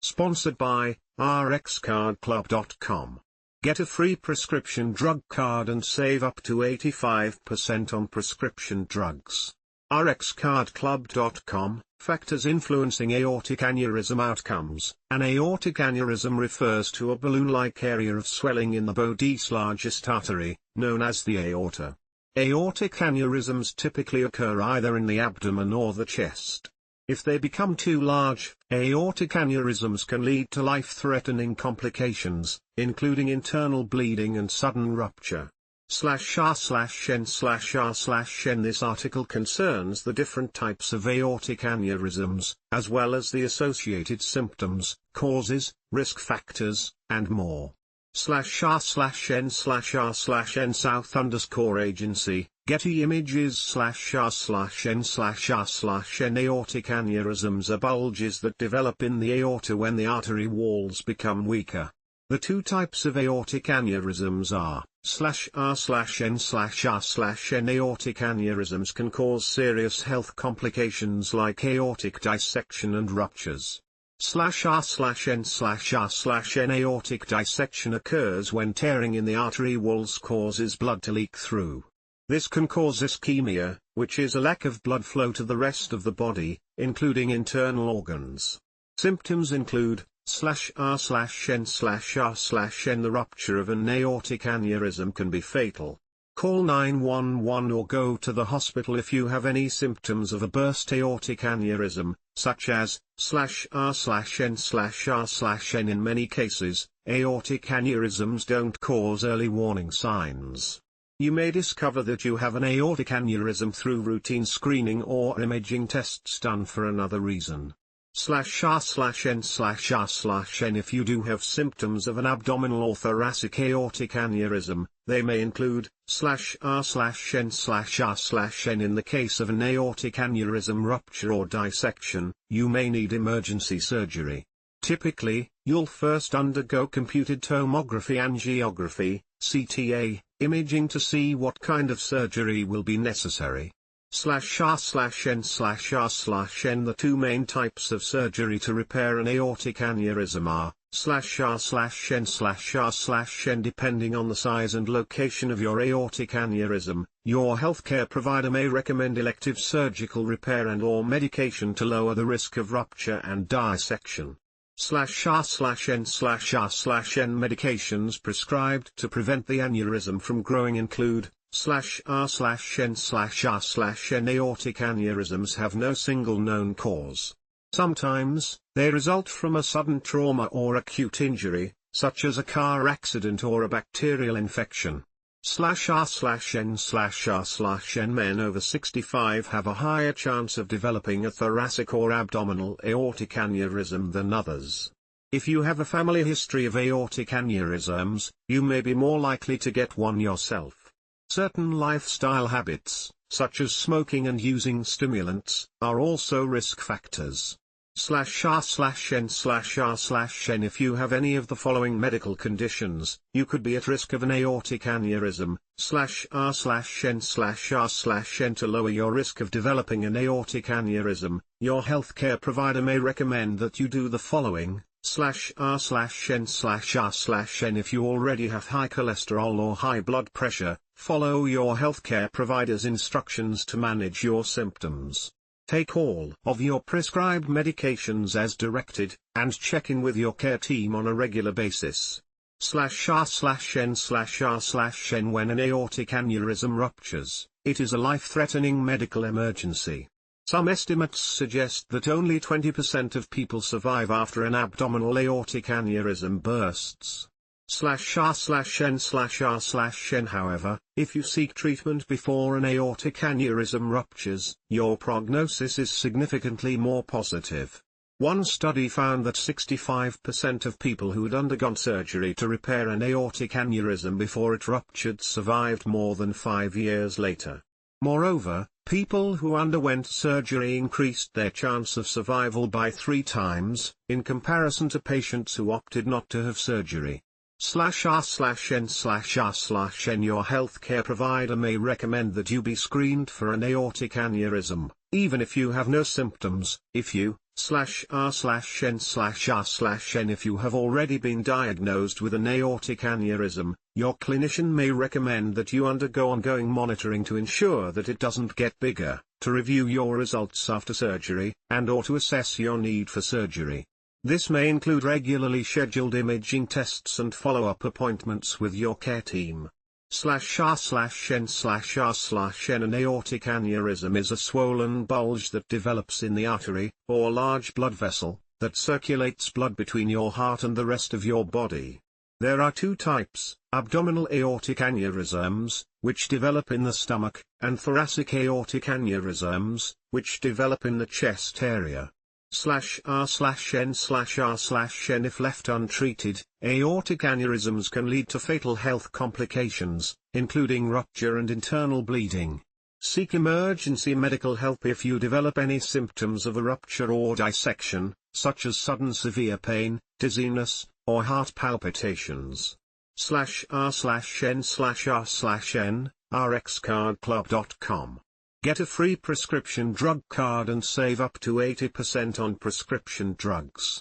Sponsored by rxcardclub.com. Get a free prescription drug card and save up to 85% on prescription drugs. rxcardclub.com. Factors influencing aortic aneurysm outcomes. An aortic aneurysm refers to a balloon-like area of swelling in the body's largest artery, known as the aorta. Aortic aneurysms typically occur either in the abdomen or the chest. If they become too large, aortic aneurysms can lead to life-threatening complications, including internal bleeding and sudden rupture. /r/n/r/n This article concerns the different types of aortic aneurysms, as well as the associated symptoms, causes, risk factors, and more. /r/n/r/n Getty Imagesrnrn Aortic aneurysms are bulges that develop in the aorta when the artery walls become weaker. The two types of aortic aneurysms are /r/n/r/n Aortic aneurysms can cause serious health complications like aortic dissection and ruptures. /r/n/r/n Aortic dissection occurs when tearing in the artery walls causes blood to leak through. This can cause ischemia, which is a lack of blood flow to the rest of the body, including internal organs. Symptoms include /r/n/r/n The rupture of an aortic aneurysm can be fatal. Call 911 or go to the hospital if you have any symptoms of a burst aortic aneurysm, such as /r/n/r/n In many cases, aortic aneurysms don't cause early warning signs. You may discover that you have an aortic aneurysm through routine screening or imaging tests done for another reason. /r/n/r/n If you do have symptoms of an abdominal or thoracic aortic aneurysm, they may include /r/n/r/n In the case of an aortic aneurysm rupture or dissection, you may need emergency surgery. Typically, you'll first undergo computed tomography angiography, CTA, imaging to see what kind of surgery will be necessary. /r/n/r/n The two main types of surgery to repair an aortic aneurysm are /r/n/r/n Depending on the size and location of your aortic aneurysm, your healthcare provider may recommend elective surgical repair and/or medication to lower the risk of rupture and dissection. /r/n/r/n Medications prescribed to prevent the aneurysm from growing include /r/n/r/n Aortic aneurysms have no single known cause. Sometimes, they result from a sudden trauma or acute injury, such as a car accident or a bacterial infection. /r/n/r/n Men over 65 have a higher chance of developing a thoracic or abdominal aortic aneurysm than others. If you have a family history of aortic aneurysms, you may be more likely to get one yourself. Certain lifestyle habits, such as smoking and using stimulants, are also risk factors. /r/n/r/n If you have any of the following medical conditions, you could be at risk of an aortic aneurysm. /r/n/r/n To lower your risk of developing an aortic aneurysm, your healthcare provider may recommend that you do the following. /r/n/r/n If you already have high cholesterol or high blood pressure, follow your healthcare provider's instructions to manage your symptoms. Take all of your prescribed medications as directed, and check in with your care team on a regular basis. /r/n/r/n When an aortic aneurysm ruptures, it is a life-threatening medical emergency. Some estimates suggest that only 20% of people survive after an abdominal aortic aneurysm bursts. /r/n/r/n However, if you seek treatment before an aortic aneurysm ruptures, your prognosis is significantly more positive. One study found that 65% of people who had undergone surgery to repair an aortic aneurysm before it ruptured survived more than 5 years later. Moreover, people who underwent surgery increased their chance of survival by 3 times, in comparison to patients who opted not to have surgery. /r/n/r/n Your healthcare provider may recommend that you be screened for an aortic aneurysm, even if you have no symptoms. If you /r/n/r/n. If you have already been diagnosed with an aortic aneurysm, your clinician may recommend that you undergo ongoing monitoring to ensure that it doesn't get bigger, to review your results after surgery, and/or to assess your need for surgery. This may include regularly scheduled imaging tests and follow-up appointments with your care team. /r/n/r/n. An aortic aneurysm is a swollen bulge that develops in the artery, or large blood vessel, that circulates blood between your heart and the rest of your body. There are two types: abdominal aortic aneurysms, which develop in the stomach, and thoracic aortic aneurysms, which develop in the chest area. /r/n/r/n. If left untreated, aortic aneurysms can lead to fatal health complications, including rupture and internal bleeding. Seek emergency medical help if you develop any symptoms of a rupture or dissection, such as sudden severe pain, dizziness, or heart palpitations. /r/n/r/n, rxcardclub.com. Get a free prescription drug card and save up to 80% on prescription drugs.